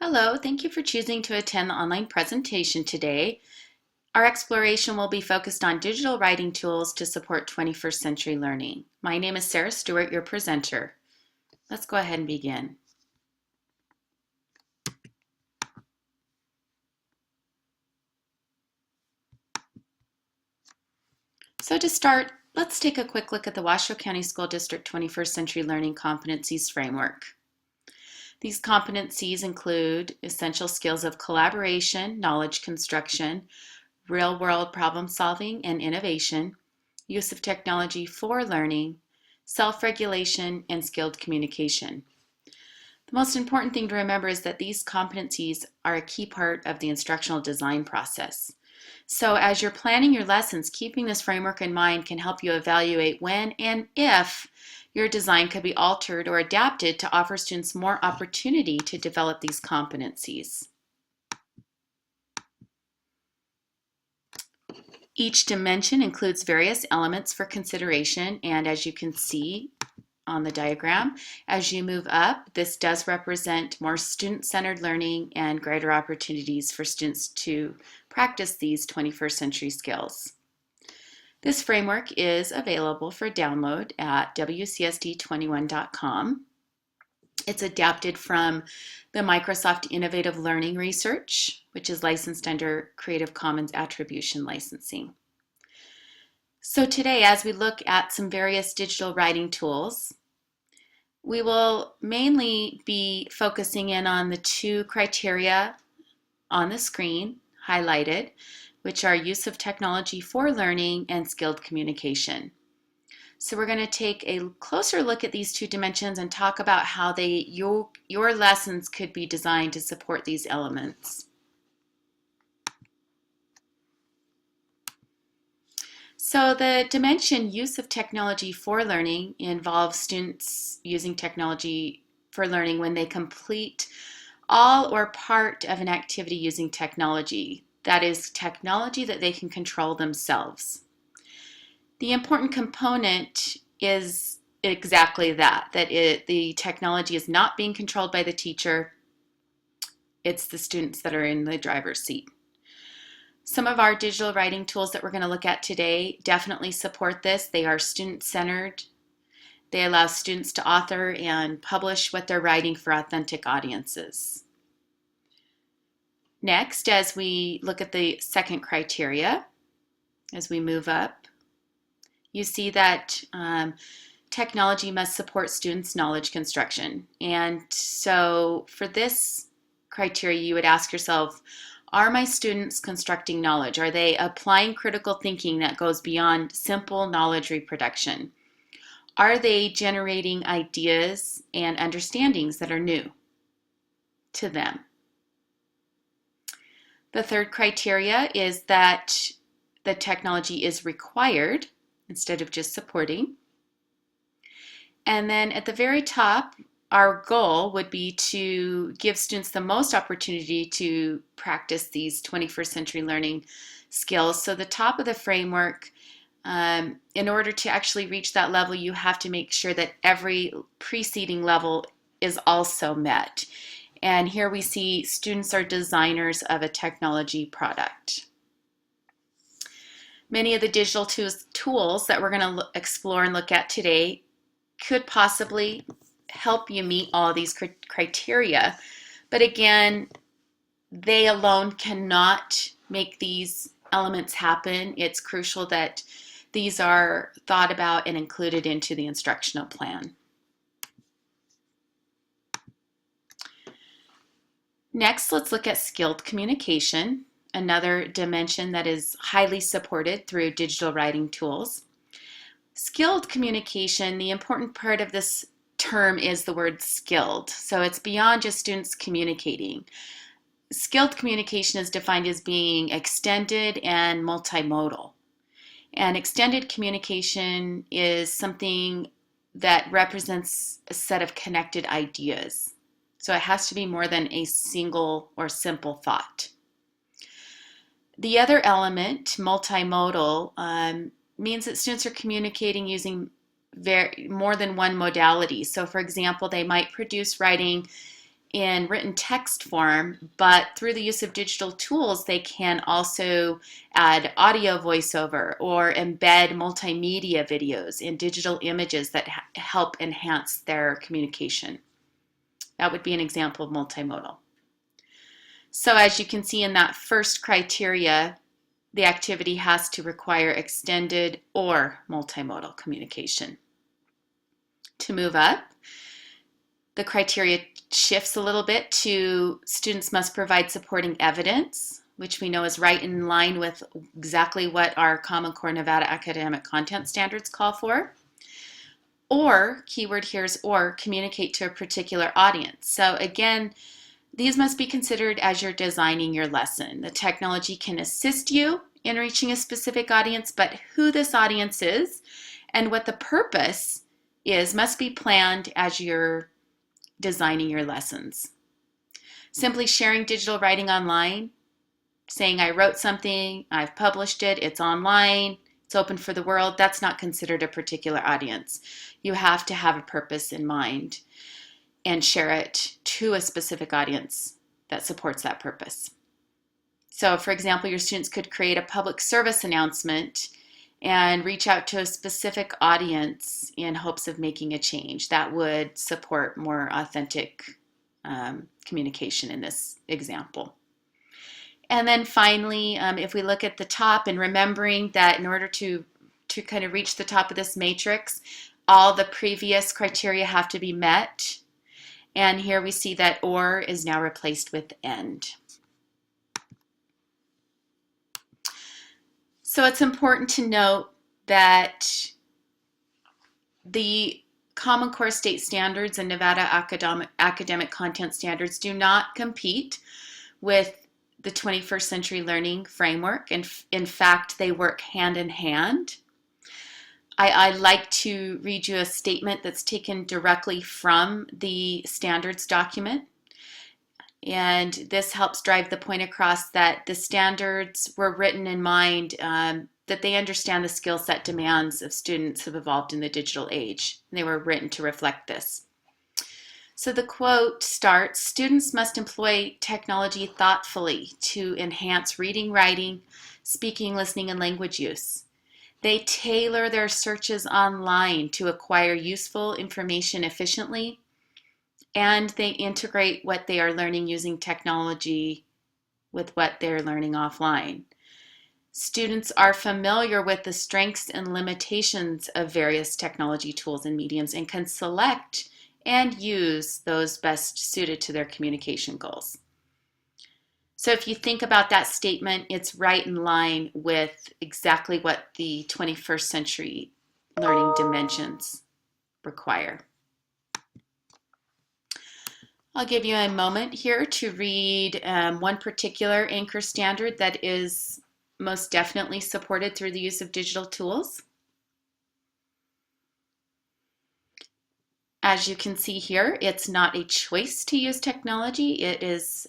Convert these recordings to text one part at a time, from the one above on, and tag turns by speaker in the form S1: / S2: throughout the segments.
S1: Hello, thank you for choosing to attend the online presentation today. Our exploration will be focused on digital writing tools to support 21st century learning. My name is Sarah Stewart, your presenter. Let's go ahead and begin. So to start, let's take a quick look at the Washoe County School District 21st Century Learning Competencies Framework. These competencies include essential skills of collaboration, knowledge construction, real-world problem solving and innovation, use of technology for learning, self-regulation, and skilled communication. The most important thing to remember is that these competencies are a key part of the instructional design process. So as you're planning your lessons, keeping this framework in mind can help you evaluate when and if your design could be altered or adapted to offer students more opportunity to develop these competencies. Each dimension includes various elements for consideration, and as you can see on the diagram, as you move up, this does represent more student-centered learning and greater opportunities for students to practice these 21st century skills. This framework is available for download at WCSD21.com. It's adapted from the Microsoft Innovative Learning Research, which is licensed under Creative Commons Attribution Licensing. So today, as we look at some various digital writing tools, we will mainly be focusing in on the two criteria on the screen highlighted, which are use of technology for learning and skilled communication. So we're going to take a closer look at these two dimensions and talk about how your lessons could be designed to support these elements. So the dimension use of technology for learning involves students using technology for learning when they complete all or part of an activity using technology. That is technology that they can control themselves. The important component is exactly that the technology is not being controlled by the teacher. It's the students that are in the driver's seat. Some of our digital writing tools that we're going to look at today definitely support this. They are student-centered. They allow students to author and publish what they're writing for authentic audiences. Next, as we look at the second criteria, as we move up, you see that technology must support students' knowledge construction. And so for this criteria, you would ask yourself, are my students constructing knowledge? Are they applying critical thinking that goes beyond simple knowledge reproduction? Are they generating ideas and understandings that are new to them? The third criteria is that the technology is required instead of just supporting. And then at the very top, our goal would be to give students the most opportunity to practice these 21st century learning skills. So the top of the framework, in order to actually reach that level, you have to make sure that every preceding level is also met. And here we see students are designers of a technology product. Many of the digital tools that we're going to explore and look at today could possibly help you meet all of these criteria. But again, they alone cannot make these elements happen. It's crucial that these are thought about and included into the instructional plan. Next, let's look at skilled communication, another dimension that is highly supported through digital writing tools. Skilled communication, the important part of this term is the word skilled. So it's beyond just students communicating. Skilled communication is defined as being extended and multimodal. And extended communication is something that represents a set of connected ideas. So it has to be more than a single or simple thought. The other element, multimodal, means that students are communicating using more than one modality. So for example, they might produce writing in written text form, but through the use of digital tools, they can also add audio voiceover or embed multimedia videos in digital images that help enhance their communication. That would be an example of multimodal. So as you can see in that first criteria, the activity has to require extended or multimodal communication. To move up, the criteria shifts a little bit to students must provide supporting evidence, which we know is right in line with exactly what our Common Core Nevada academic content standards call for. Or, keyword here is or, communicate to a particular audience. So again, these must be considered as you're designing your lesson. The technology can assist you in reaching a specific audience, but who this audience is and what the purpose is must be planned as you're designing your lessons. Simply sharing digital writing online, saying I wrote something, I've published it, it's online, it's open for the world, that's not considered a particular audience. You have to have a purpose in mind and share it to a specific audience that supports that purpose. So for example, your students could create a public service announcement and reach out to a specific audience in hopes of making a change. That would support more authentic communication in this example. And then finally, if we look at the top and remembering that in order to kind of reach the top of this matrix, all the previous criteria have to be met. And here we see that or is now replaced with and. So it's important to note that the Common Core state standards and Nevada academic content standards do not compete with the 21st century learning framework. And in fact, they work hand in hand. I like to read you a statement that's taken directly from the standards document. And this helps drive the point across that the standards were written in mind that they understand the skill set demands of students who have evolved in the digital age. And they were written to reflect this. So the quote starts, students must employ technology thoughtfully to enhance reading, writing, speaking, listening, and language use. They tailor their searches online to acquire useful information efficiently, and they integrate what they are learning using technology with what they're learning offline. Students are familiar with the strengths and limitations of various technology tools and mediums and can select and use those best suited to their communication goals. So if you think about that statement, it's right in line with exactly what the 21st century learning dimensions require. I'll give you a moment here to read one particular anchor standard that is most definitely supported through the use of digital tools. As you can see here, it's not a choice to use technology. It is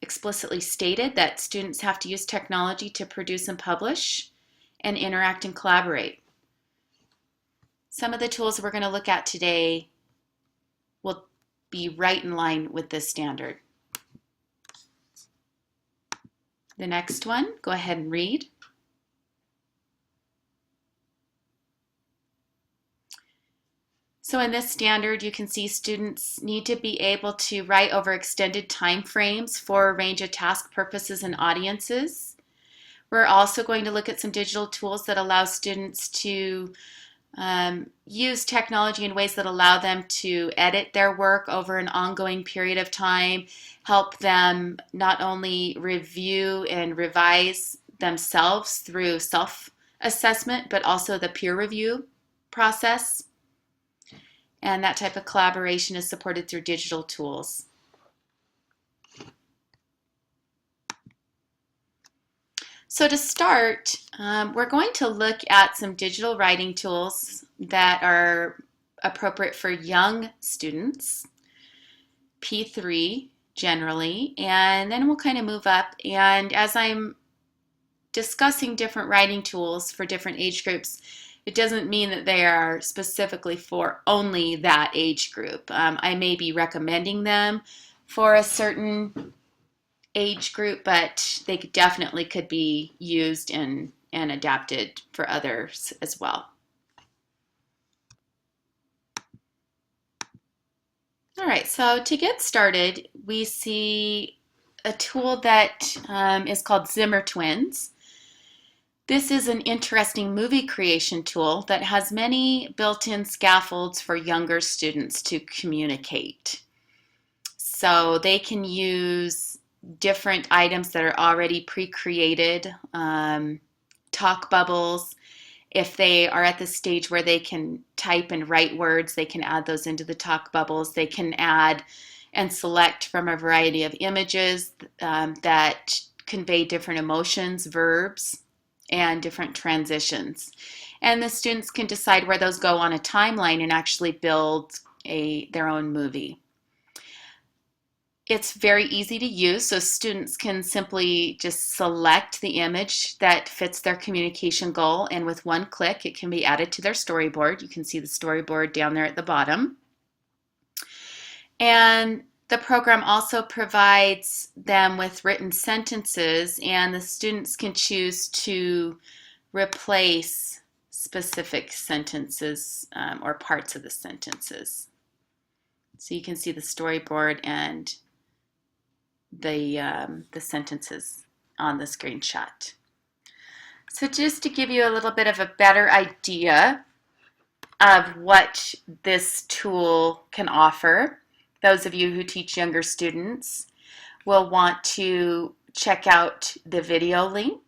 S1: explicitly stated that students have to use technology to produce and publish and interact and collaborate. Some of the tools we're going to look at today will be right in line with this standard. The next one, go ahead and read. So in this standard, you can see students need to be able to write over extended time frames for a range of task purposes and audiences. We're also going to look at some digital tools that allow students to use technology in ways that allow them to edit their work over an ongoing period of time, help them not only review and revise themselves through self-assessment, but also the peer review process. And that type of collaboration is supported through digital tools. So to start, we're going to look at some digital writing tools that are appropriate for young students, P3 generally, and then we'll kind of move up. And as I'm discussing different writing tools for different age groups, it doesn't mean that they are specifically for only that age group. I may be recommending them for a certain age group, but they definitely could be used and adapted for others as well. All right, so to get started, we see a tool that is called Zimmer Twins. This is an interesting movie creation tool that has many built-in scaffolds for younger students to communicate. So they can use different items that are already pre-created, talk bubbles. If they are at the stage where they can type and write words, they can add those into the talk bubbles. They can add and select from a variety of images that convey different emotions, verbs, and different transitions. And the students can decide where those go on a timeline and actually build their own movie. It's very easy to use, so students can simply just select the image that fits their communication goal, and with one click it can be added to their storyboard. You can see the storyboard down there at the bottom. And the program also provides them with written sentences, and the students can choose to replace specific sentences or parts of the sentences. So you can see the storyboard and the sentences on the screenshot. So just to give you a little bit of a better idea of what this tool can offer, those of you who teach younger students will want to check out the video link,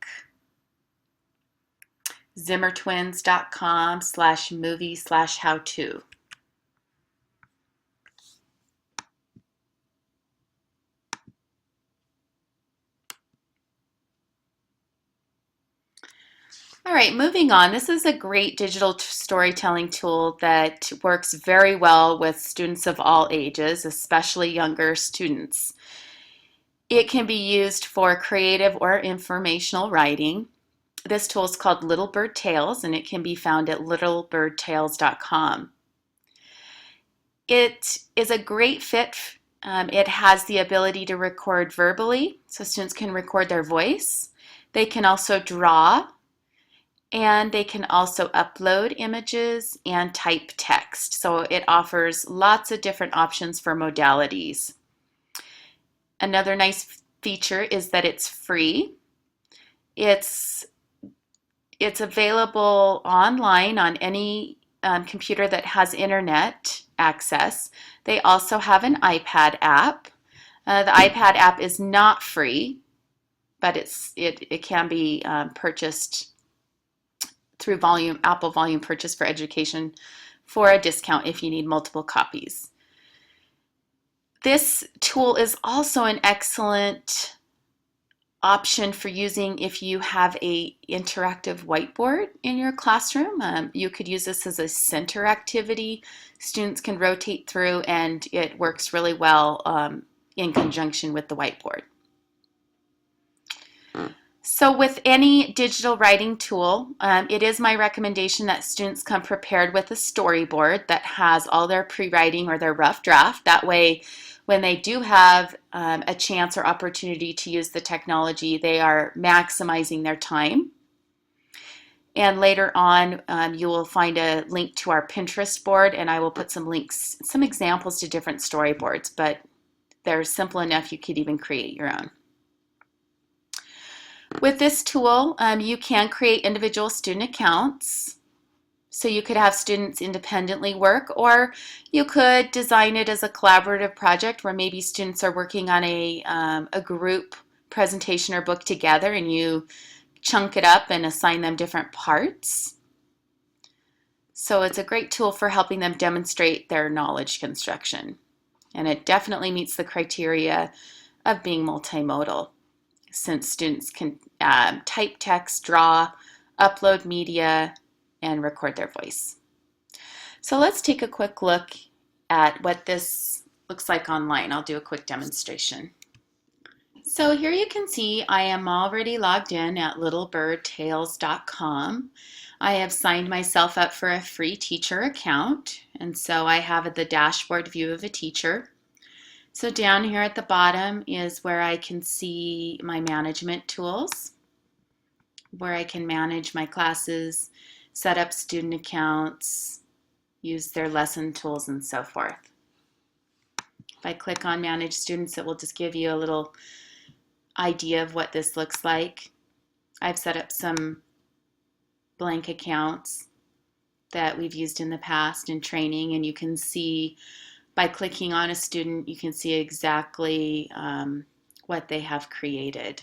S1: zimmertwins.com/movie/how-to. All right, moving on. This is a great digital storytelling tool that works very well with students of all ages, especially younger students. It can be used for creative or informational writing. This tool is called Little Bird Tales, and it can be found at littlebirdtales.com. It is a great fit. It has the ability to record verbally, so students can record their voice. They can also draw, and they can also upload images and type text. So it offers lots of different options for modalities. Another nice feature is that it's free. It's available online on any computer that has internet access. They also have an iPad app. The iPad app is not free, but it can be purchased through Apple Volume Purchase for Education for a discount if you need multiple copies. This tool is also an excellent option for using if you have an interactive whiteboard in your classroom. You could use this as a center activity. Students can rotate through, and it works really well in conjunction with the whiteboard. So with any digital writing tool, it is my recommendation that students come prepared with a storyboard that has all their pre-writing or their rough draft. That way, when they do have a chance or opportunity to use the technology, they are maximizing their time. And later on, you will find a link to our Pinterest board, and I will put some links, some examples to different storyboards, but they're simple enough you could even create your own. With this tool, you can create individual student accounts. So you could have students independently work, or you could design it as a collaborative project where maybe students are working on a group presentation or book together, and you chunk it up and assign them different parts. So it's a great tool for helping them demonstrate their knowledge construction. And it definitely meets the criteria of being multimodal, since students can type text, draw, upload media, and record their voice. So let's take a quick look at what this looks like online. I'll do a quick demonstration. So here you can see I am already logged in at littlebirdtales.com. I have signed myself up for a free teacher account, and so I have the dashboard view of a teacher. So down here at the bottom is where I can see my management tools, where I can manage my classes, set up student accounts, use their lesson tools, and so forth. If I click on Manage Students, it will just give you a little idea of what this looks like. I've set up some blank accounts that we've used in the past in training, and you can see by clicking on a student, you can see exactly what they have created.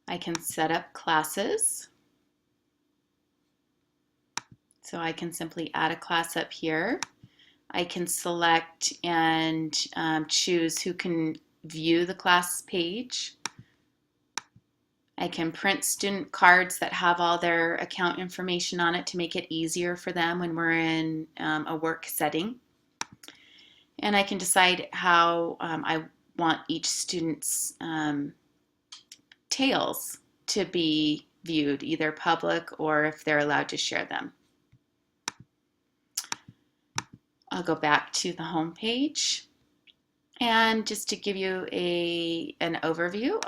S1: I can set up classes. So I can simply add a class up here. I can select and choose who can view the class page. I can print student cards that have all their account information on it to make it easier for them when we're in a work setting. And I can decide how I want each student's tales to be viewed, either public or if they're allowed to share them. I'll go back to the home page. And just to give you an overview,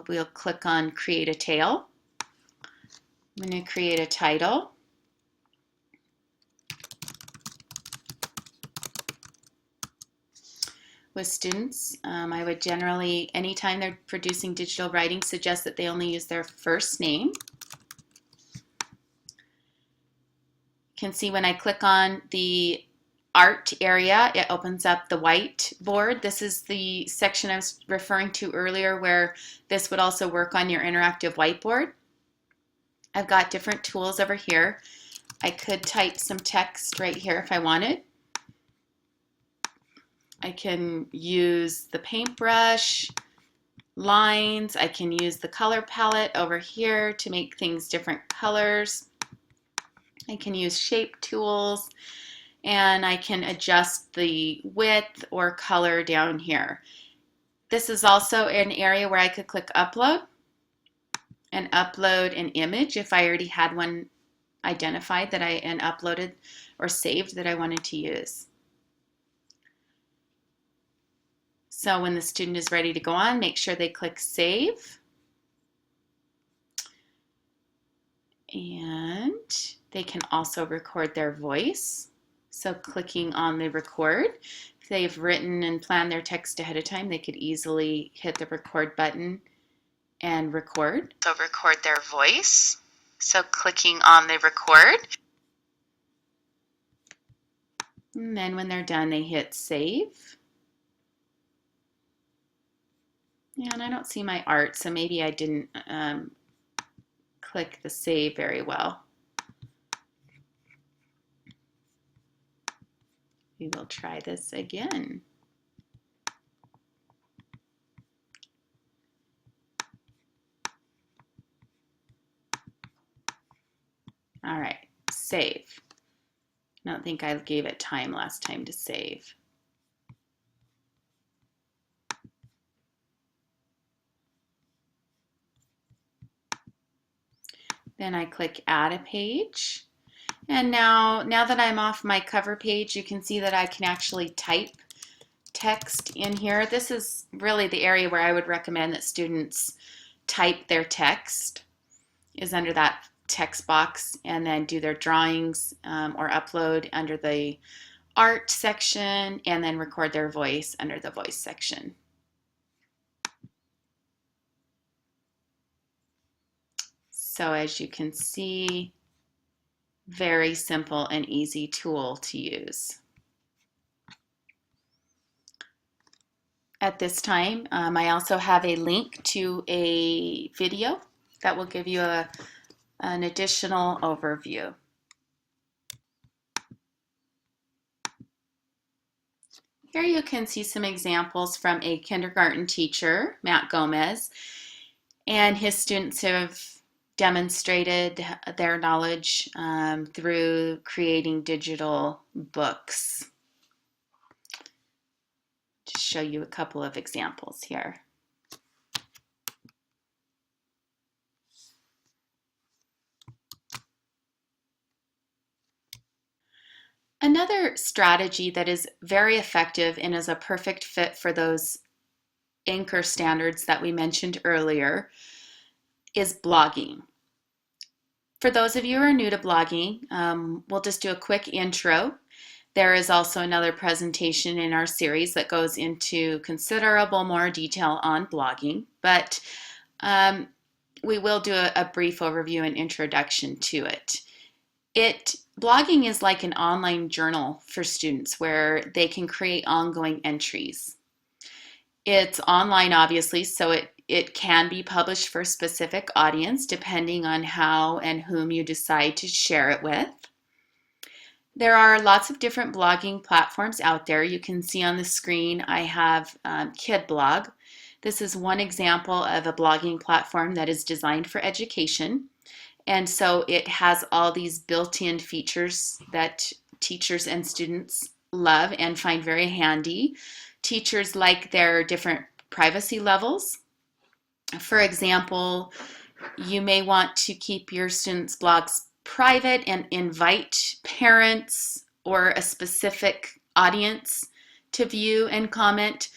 S1: we'll click on Create a Tale. I'm going to create a title. With students, I would generally, anytime they're producing digital writing, suggest that they only use their first name. You can see when I click on the art area, it opens up the whiteboard. This is the section I was referring to earlier where this would also work on your interactive whiteboard. I've got different tools over here. I could type some text right here if I wanted. I can use the paintbrush, lines. I can use the color palette over here to make things different colors. I can use shape tools, and I can adjust the width or color down here. This is also an area where I could click upload and upload an image if I already had one identified that and uploaded or saved that I wanted to use. So when the student is ready to go on, make sure they click Save. And they can also record their voice. So clicking on the record, if they've written and planned their text ahead of time, they could easily hit the record button and record. So record their voice. So clicking on the record. And then when they're done, they hit save. And I don't see my art, so maybe I didn't click the save very well. We will try this again. All right, save. I don't think I gave it time last time to save. Then I click add a page. And now that I'm off my cover page, you can see that I can actually type text in here. This is really the area where I would recommend that students type their text, is under that text box, and then do their drawings or upload under the art section, and then record their voice under the voice section. So as you can see, very simple and easy tool to use. At this time, I also have a link to a video that will give you an additional overview. Here you can see some examples from a kindergarten teacher, Matt Gomez, and his students have demonstrated their knowledge through creating digital books. Just show you a couple of examples here. Another strategy that is very effective and is a perfect fit for those anchor standards that we mentioned earlier is blogging. For those of you who are new to blogging, we'll just do a quick intro. There is also another presentation in our series that goes into considerable more detail on blogging, but we will do a brief overview and introduction to it. Blogging is like an online journal for students where they can create ongoing entries. It's online, obviously, so it can be published for a specific audience depending on how and whom you decide to share it with. There are lots of different blogging platforms out there. You can see on the screen I have KidBlog. This is one example of a blogging platform that is designed for education. And so it has all these built-in features that teachers and students love and find very handy. Teachers like their different privacy levels. For example, you may want to keep your students' blogs private and invite parents or a specific audience to view and comment,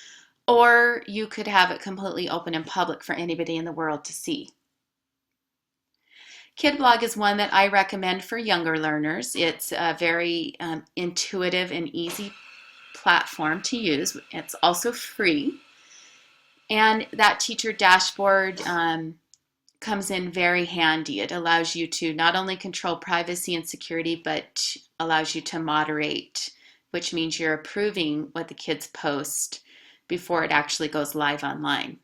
S1: or you could have it completely open and public for anybody in the world to see. KidBlog is one that I recommend for younger learners. It's a very intuitive and easy platform to use. It's also free. And that teacher dashboard comes in very handy. It allows you to not only control privacy and security, but allows you to moderate, which means you're approving what the kids post before it actually goes live online.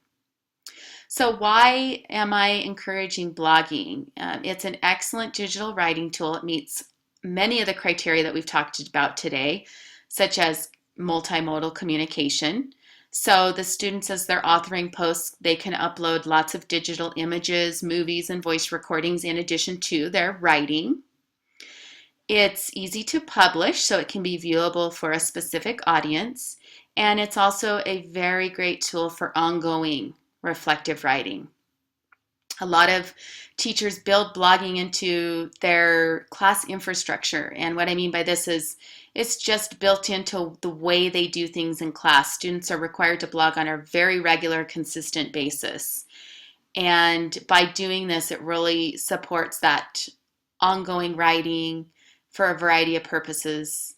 S1: So why am I encouraging blogging? It's an excellent digital writing tool. It meets many of the criteria that we've talked about today, such as multimodal communication. So the students, as they're authoring posts, they can upload lots of digital images, movies, and voice recordings in addition to their writing. It's easy to publish, so it can be viewable for a specific audience. And it's also a very great tool for ongoing reflective writing. A lot of teachers build blogging into their class infrastructure. And what I mean by this is it's just built into the way they do things in class. Students are required to blog on a very regular, consistent basis. And by doing this, it really supports that ongoing writing for a variety of purposes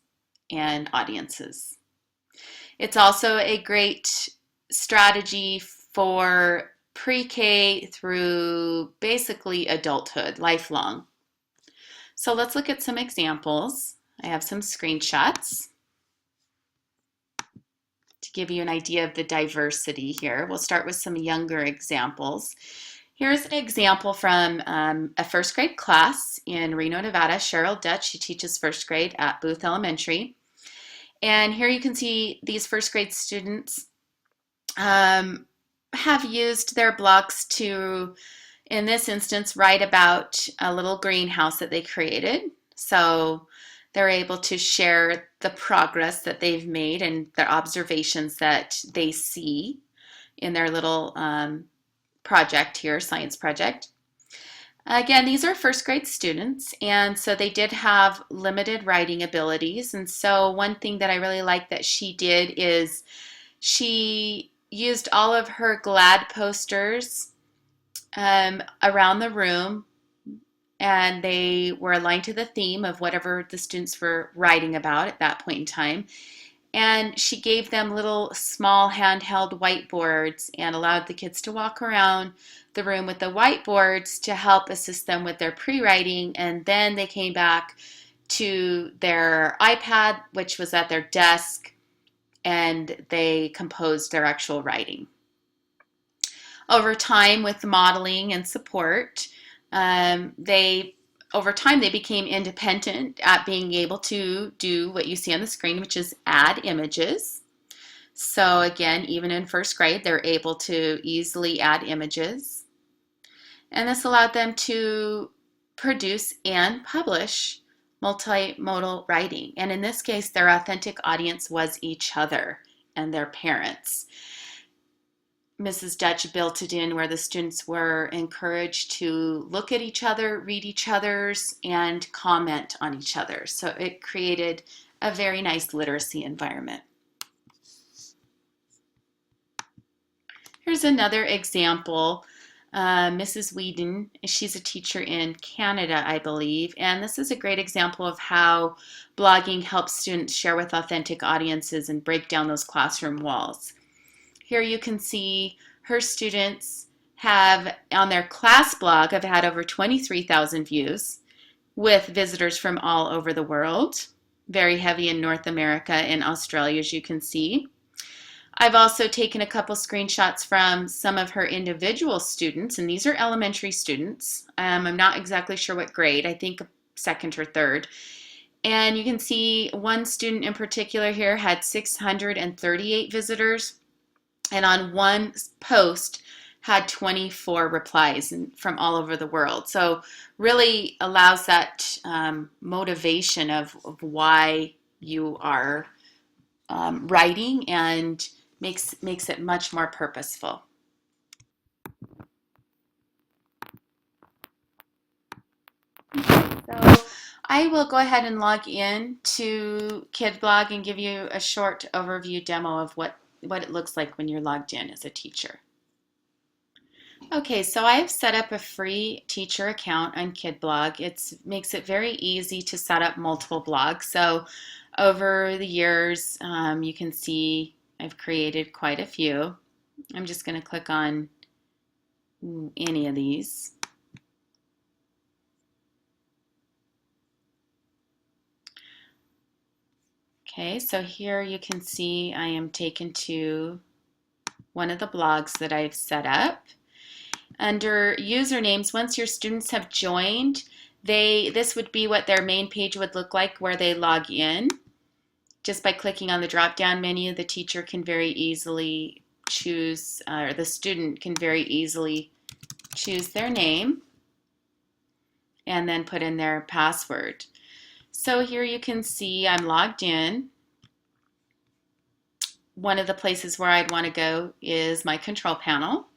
S1: and audiences. It's also a great strategy for pre-K through basically adulthood, lifelong. So let's look at some examples. I have some screenshots to give you an idea of the diversity here. We'll start with some younger examples. Here's an example from a first grade class in Reno, Nevada. Cheryl Dutch, she teaches first grade at Booth Elementary. And here you can see these first grade students have used their blogs to, in this instance, write about a little greenhouse that they created. So they're able to share the progress that they've made and their observations that they see in their little project here, science project. Again, these are first grade students, and so they did have limited writing abilities. And so one thing that I really like that she did is she used all of her GLAD posters around the room, and they were aligned to the theme of whatever the students were writing about at that point in time. And she gave them little small handheld whiteboards and allowed the kids to walk around the room with the whiteboards to help assist them with their pre-writing. And then they came back to their iPad, which was at their desk, and they composed their actual writing. Over time, with modeling and support, over time they became independent at being able to do what you see on the screen, which is add images. So again, even in first grade, they're able to easily add images. And this allowed them to produce and publish multimodal writing. And in this case, their authentic audience was each other and their parents. Mrs. Dutch built it in where the students were encouraged to look at each other, read each other's, and comment on each other. So it created a very nice literacy environment. Here's another example. Mrs. Whedon, she's a teacher in Canada, I believe, and this is a great example of how blogging helps students share with authentic audiences and break down those classroom walls. Here you can see her students have, on their class blog, have had over 23,000 views with visitors from all over the world, very heavy in North America and Australia, as you can see. I've also taken a couple screenshots from some of her individual students, and these are elementary students. I'm not exactly sure what grade, I think second or third. And you can see one student in particular here had 638 visitors, and on one post had 24 replies from all over the world. So really allows that motivation of why you are writing, and makes it much more purposeful. So I will go ahead and log in to KidBlog and give you a short overview demo of what it looks like when you're logged in as a teacher. Okay, so I've set up a free teacher account on KidBlog. It makes it very easy to set up multiple blogs. So over the years, you can see I've created quite a few. I'm just going to click on any of these. Okay, so here you can see I am taken to one of the blogs that I've set up. Under usernames, once your students have joined, this would be what their main page would look like where they log in. Just by clicking on the drop-down menu, the teacher can very easily choose, or the student can very easily choose their name and then put in their password. So here you can see I'm logged in. One of the places where I'd want to go is my control panel.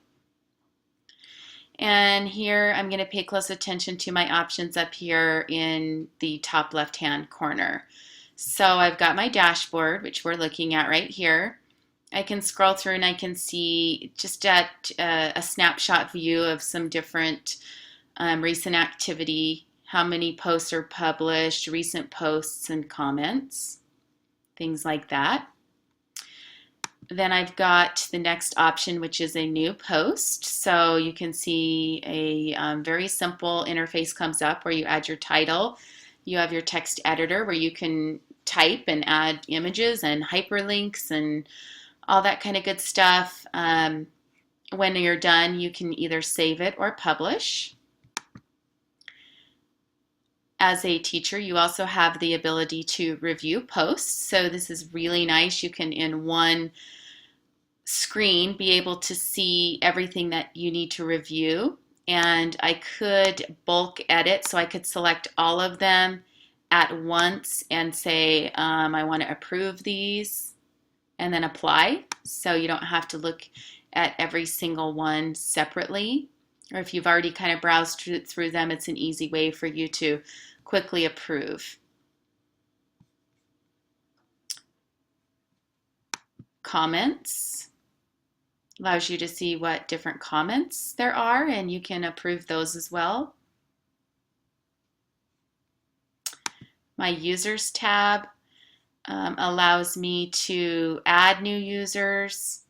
S1: And here I'm going to pay close attention to my options up here in the top left-hand corner. So I've got my dashboard, which we're looking at right here. I can scroll through and I can see just at a snapshot view of some different recent activity, how many posts are published, recent posts and comments, things like that. Then I've got the next option, which is a new post. So you can see a very simple interface comes up where you add your title. You have your text editor where you can type and add images and hyperlinks and all that kind of good stuff. When you're done, you can either save it or publish. As a teacher, you also have the ability to review posts. So this is really nice. You can, in one screen, be able to see everything that you need to review. And I could bulk edit, so I could select all of them at once and say, I want to approve these, and then apply. So you don't have to look at every single one separately. Or if you've already kind of browsed through them, it's an easy way for you to quickly approve. Comments allows you to see what different comments there are, and you can approve those as well. My users tab allows me to add new users,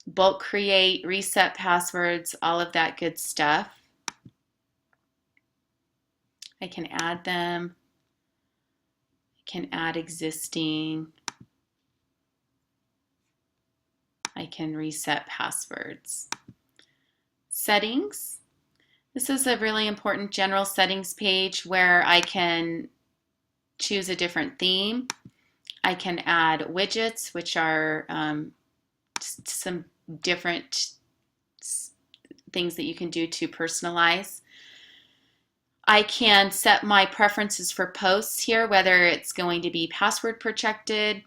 S1: bulk create, reset passwords, all of that good stuff. I can add them. I can add existing. I can reset passwords. Settings. This is a really important general settings page where I can choose a different theme. I can add widgets, which are some different things that you can do to personalize. I can set my preferences for posts here, whether it's going to be password protected,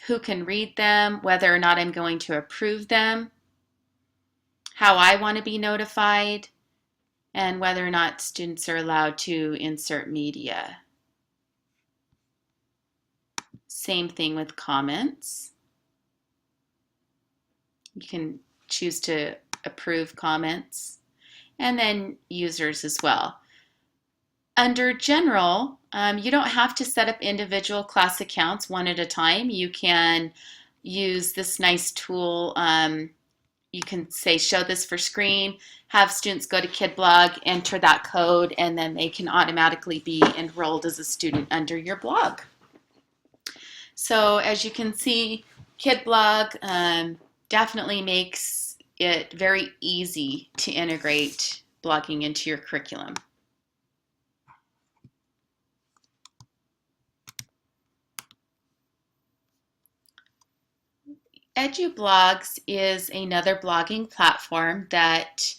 S1: who can read them, whether or not I'm going to approve them, how I want to be notified, and whether or not students are allowed to insert media. Same thing with comments. You can choose to approve comments, and then users as well. Under general, you don't have to set up individual class accounts one at a time. You can use this nice tool. You can say show this for screen, have students go to KidBlog, enter that code, and then they can automatically be enrolled as a student under your blog. So as you can see, KidBlog definitely makes it very easy to integrate blogging into your curriculum. EduBlogs is another blogging platform that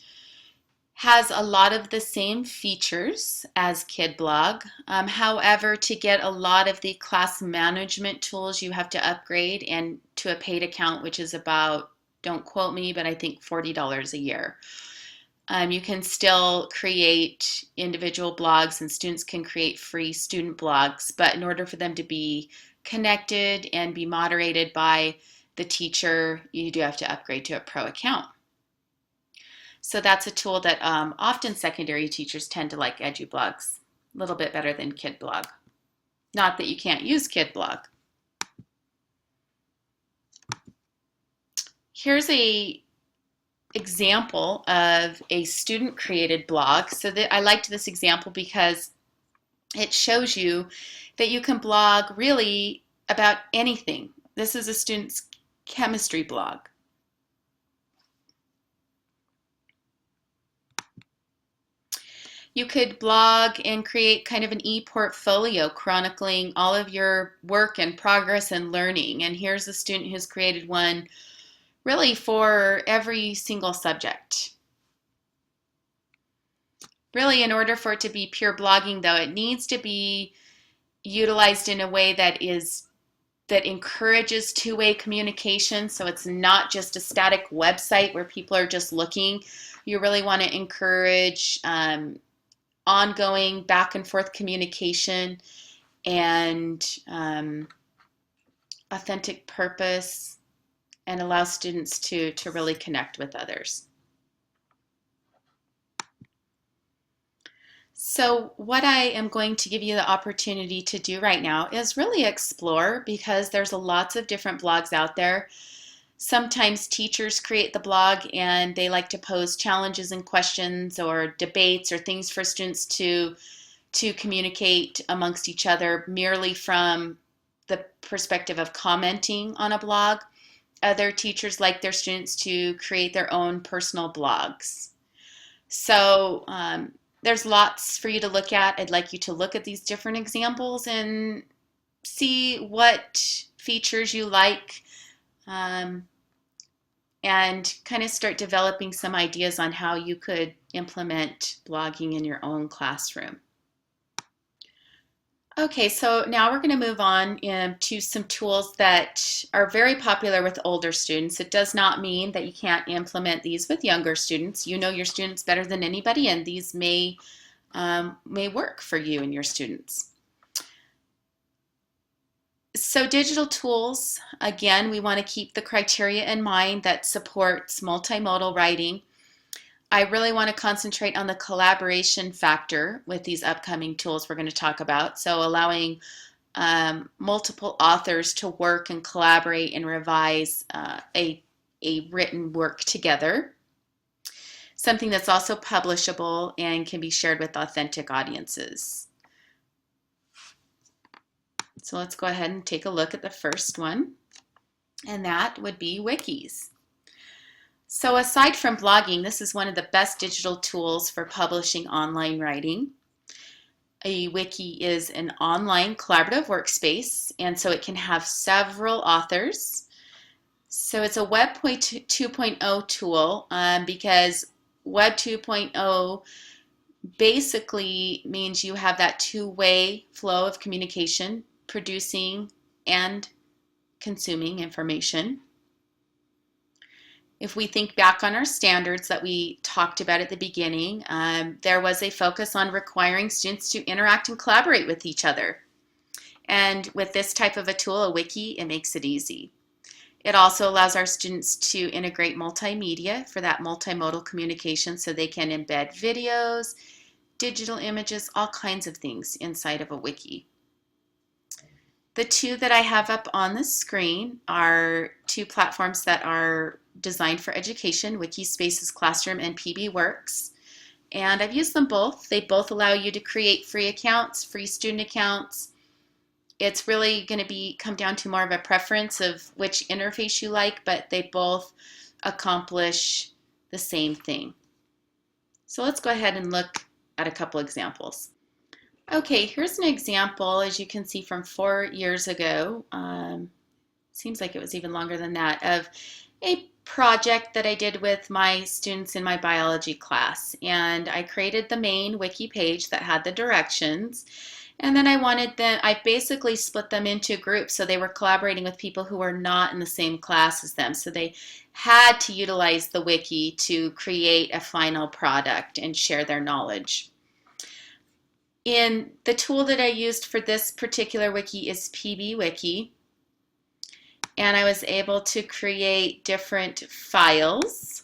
S1: has a lot of the same features as KidBlog. However, to get a lot of the class management tools, you have to upgrade and to a paid account, which is about, don't quote me, but I think $40 a year. You can still create individual blogs, and students can create free student blogs, but in order for them to be connected and be moderated by the teacher, you do have to upgrade to a pro account. So that's a tool that often secondary teachers tend to like EduBlogs a little bit better than KidBlog. Not that you can't use KidBlog. Here's a example of a student created blog. So that I liked this example because it shows you that you can blog really about anything. This is a student's chemistry blog. You could blog and create kind of an e-portfolio chronicling all of your work and progress and learning. And here's a student who's created one really for every single subject. Really, in order for it to be pure blogging, though, it needs to be utilized in a way that encourages two-way communication. So it's not just a static website where people are just looking. You really want to encourage ongoing back and forth communication and authentic purpose, and allow students to really connect with others. So what I am going to give you the opportunity to do right now is really explore, because there's lots of different blogs out there. Sometimes teachers create the blog and they like to pose challenges and questions or debates or things for students to communicate amongst each other merely from the perspective of commenting on a blog. Other teachers like their students to create their own personal blogs. So there's lots for you to look at. I'd like you to look at these different examples and see what features you like, and kind of start developing some ideas on how you could implement blogging in your own classroom. Okay, so now we're going to move on to some tools that are very popular with older students. It does not mean that you can't implement these with younger students. You know your students better than anybody, and these may work for you and your students. So digital tools, again, we want to keep the criteria in mind that supports multimodal writing. I really want to concentrate on the collaboration factor with these upcoming tools we're going to talk about. So allowing multiple authors to work and collaborate and revise a written work together. Something that's also publishable and can be shared with authentic audiences. So let's go ahead and take a look at the first one, and that would be wikis. So aside from blogging, this is one of the best digital tools for publishing online writing. A wiki is an online collaborative workspace, and so it can have several authors. So it's a Web 2.0 tool because Web 2.0 basically means you have that two-way flow of communication, producing and consuming information. If we think back on our standards that we talked about at the beginning, there was a focus on requiring students to interact and collaborate with each other. And with this type of a tool, a wiki, it makes it easy. It also allows our students to integrate multimedia for that multimodal communication, so they can embed videos, digital images, all kinds of things inside of a wiki. The two that I have up on the screen are two platforms that are designed for education, Wikispace's Classroom and PBWorks. And I've used them both. They both allow you to create free accounts, free student accounts. It's really going to come down to more of a preference of which interface you like, but they both accomplish the same thing. So let's go ahead and look at a couple examples. Okay, here's an example, as you can see, from 4 years ago. Seems like it was even longer than that, of a project that I did with my students in my biology class. And I created the main wiki page that had the directions. And then I basically split them into groups, so they were collaborating with people who were not in the same class as them. So they had to utilize the wiki to create a final product and share their knowledge. In the tool that I used for this particular wiki is PBWiki, and I was able to create different files.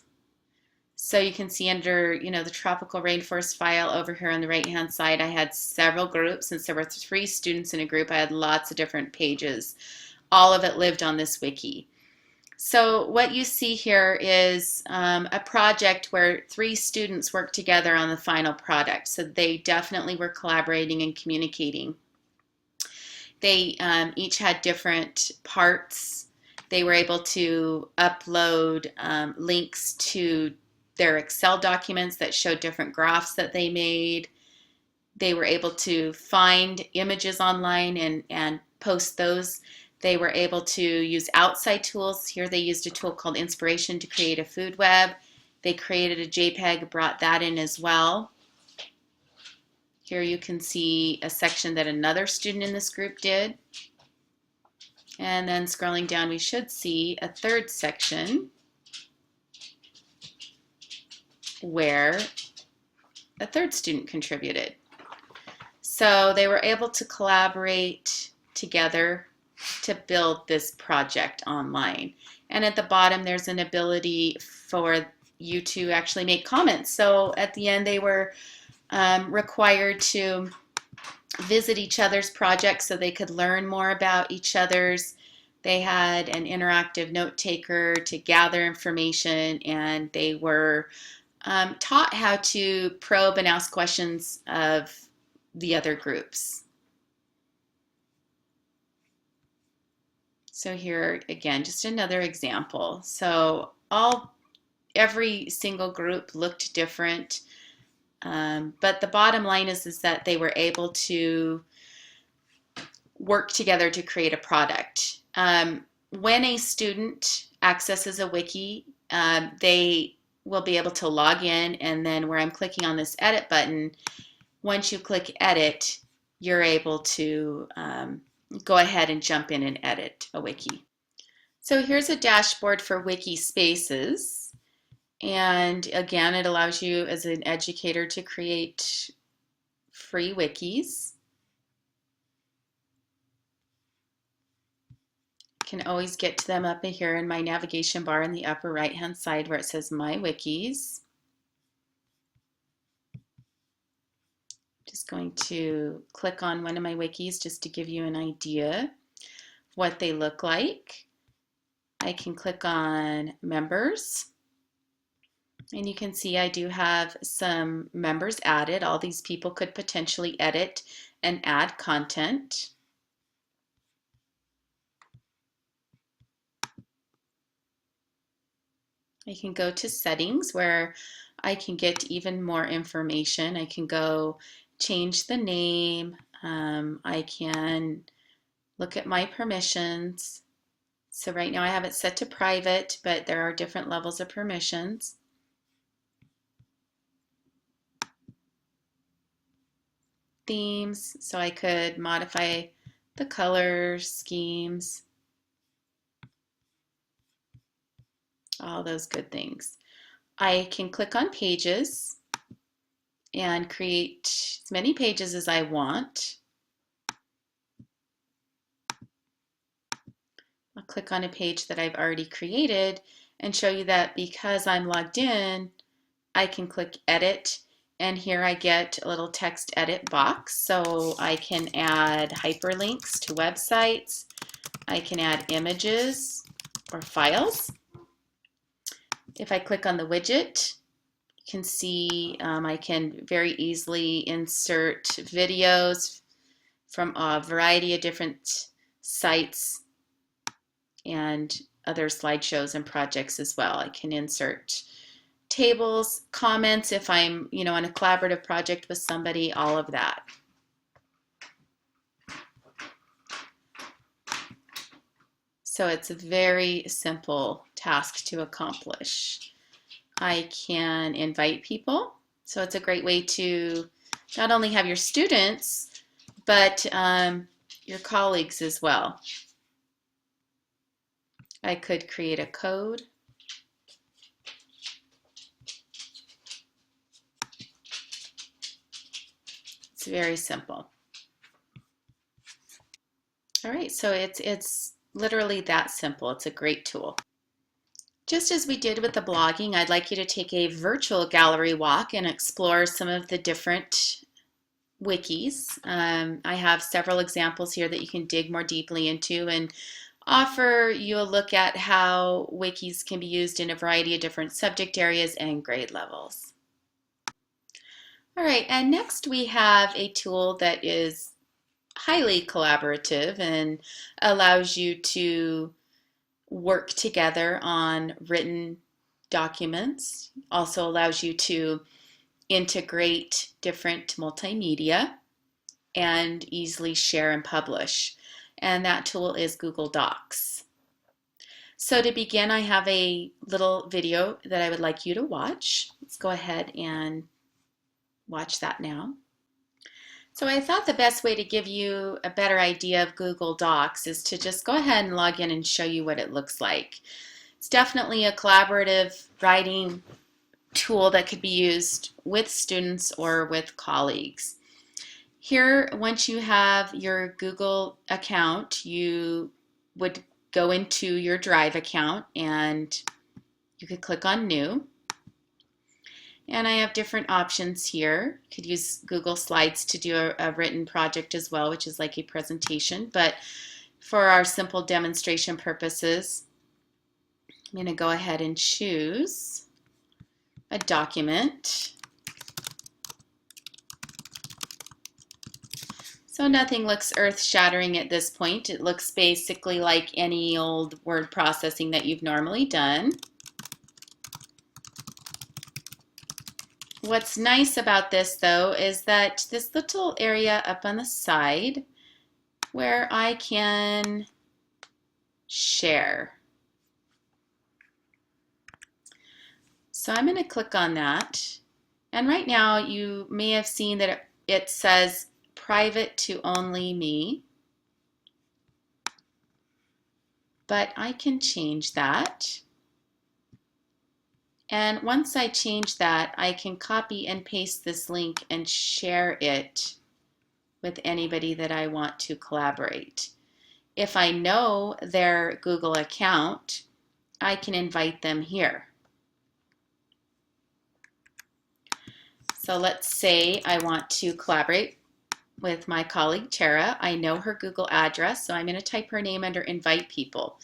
S1: So you can see under, the tropical rainforest file over here on the right-hand side, I had several groups. Since there were 3 students in a group, I had lots of different pages. All of it lived on this wiki. So what you see here is a project where 3 students worked together on the final product. So they definitely were collaborating and communicating. They each had different parts. They were able to upload links to their Excel documents that showed different graphs that they made. They were able to find images online and post those. They were able to use outside tools. Here they used a tool called Inspiration to create a food web. They created a JPEG, brought that in as well. Here you can see a section that another student in this group did. And then scrolling down, we should see a third section where a third student contributed. So they were able to collaborate together to build this project online. And at the bottom, there's an ability for you to actually make comments. So at the end, they were required to visit each other's projects so they could learn more about each other's. They had an interactive note taker to gather information, and they were taught how to probe and ask questions of the other groups. So here again, just another example. So every single group looked different, but the bottom line is that they were able to work together to create a product. When a student accesses a wiki, they will be able to log in, and then where I'm clicking on this edit button, once you click edit, you're able to go ahead and jump in and edit a wiki. So here's a dashboard for Wikispaces. And again, it allows you as an educator to create free wikis. Can always get to them up here in my navigation bar in the upper right hand side where it says My Wikis. Just going to click on one of my wikis just to give you an idea of what they look like. I can click on Members, and you can see I do have some members added. All these people could potentially edit and add content. I can go to Settings where I can get even more information. I can go change the name. I can look at my permissions. So right now I have it set to private, but there are different levels of permissions. Themes, so I could modify the colors, schemes, all those good things. I can click on Pages and create as many pages as I want. click on a page that I've already created and show you that because I'm logged in, I can click edit, and here I get a little text edit box. So I can add hyperlinks to websites. I can add images or files. If I click on the widget, you can see I can very easily insert videos from a variety of different sites and other slideshows and projects as well. I can insert tables, comments if I'm, in a collaborative project with somebody, all of that. So it's a very simple task to accomplish. I can invite people. So it's a great way to not only have your students, but your colleagues as well. I could create a code. It's very simple. All right, so it's literally that simple. It's a great tool. Just as we did with the blogging, I'd like you to take a virtual gallery walk and explore some of the different wikis. I have several examples here that you can dig more deeply into and offer you a look at how wikis can be used in a variety of different subject areas and grade levels. All right, and next we have a tool that is highly collaborative and allows you to work together on written documents. Also allows you to integrate different multimedia and easily share and publish. And that tool is Google Docs. So to begin, I have a little video that I would like you to watch. Let's go ahead and watch that now. So I thought the best way to give you a better idea of Google Docs is to just go ahead and log in and show you what it looks like. It's definitely a collaborative writing tool that could be used with students or with colleagues. Here, once you have your Google account, you would go into your Drive account and you could click on New. And I have different options here. You could use Google Slides to do a written project as well, which is like a presentation. But for our simple demonstration purposes, I'm going to go ahead and choose a document. So nothing looks earth-shattering at this point. It looks basically like any old word processing that you've normally done. What's nice about this, though, is that this little area up on the side where I can share. So I'm going to click on that. And right now you may have seen that it says private to only me. But I can change that. And once I change that, I can copy and paste this link and share it with anybody that I want to collaborate. If I know their Google account, I can invite them here. So let's say I want to collaborate with my colleague Tara. I know her Google address, so I'm going to type her name under invite people.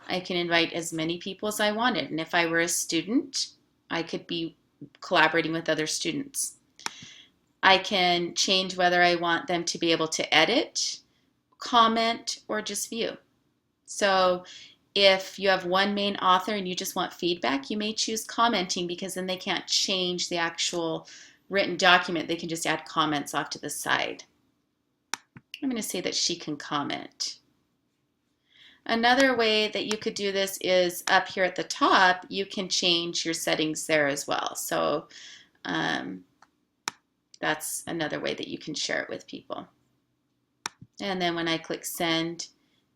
S1: I can invite as many people as I wanted, and if I were a student, I could be collaborating with other students. I can change whether I want them to be able to edit, comment, or just view. So if you have one main author and you just want feedback, you may choose commenting because then they can't change the actual written document. They can just add comments off to the side. I'm going to say that she can comment. Another way that you could do this is up here at the top, you can change your settings there as well. So that's another way that you can share it with people. And then when I click send,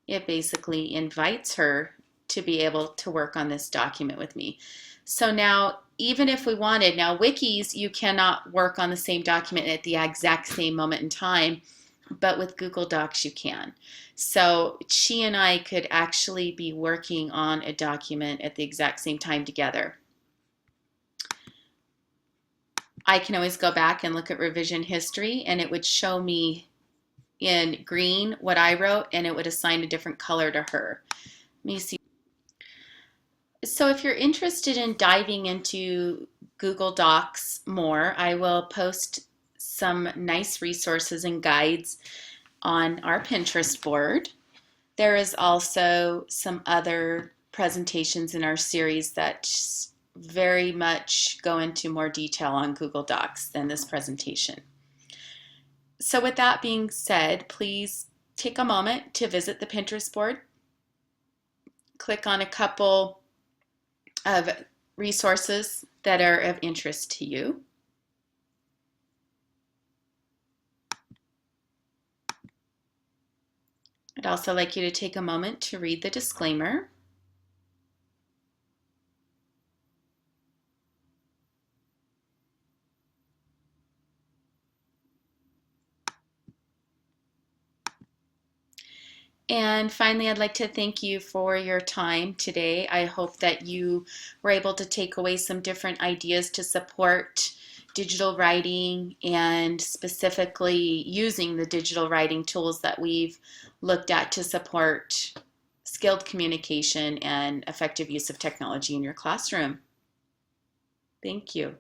S1: it basically invites her to be able to work on this document with me. So now, even if we wanted, now wikis, you cannot work on the same document at the exact same moment in time. but with Google Docs you can. So she and I could actually be working on a document at the exact same time together. I can always go back and look at revision history, and it would show me in green what I wrote, and it would assign a different color to her. Let me see. So if you're interested in diving into Google Docs more, I will post some nice resources and guides on our Pinterest board. There is also some other presentations in our series that very much go into more detail on Google Docs than this presentation. So with that being said, please take a moment to visit the Pinterest board. Click on a couple of resources that are of interest to you. I'd also like you to take a moment to read the disclaimer. And finally, I'd like to thank you for your time today. I hope that you were able to take away some different ideas to support digital writing, and specifically using the digital writing tools that we've looked at to support skilled communication and effective use of technology in your classroom. Thank you.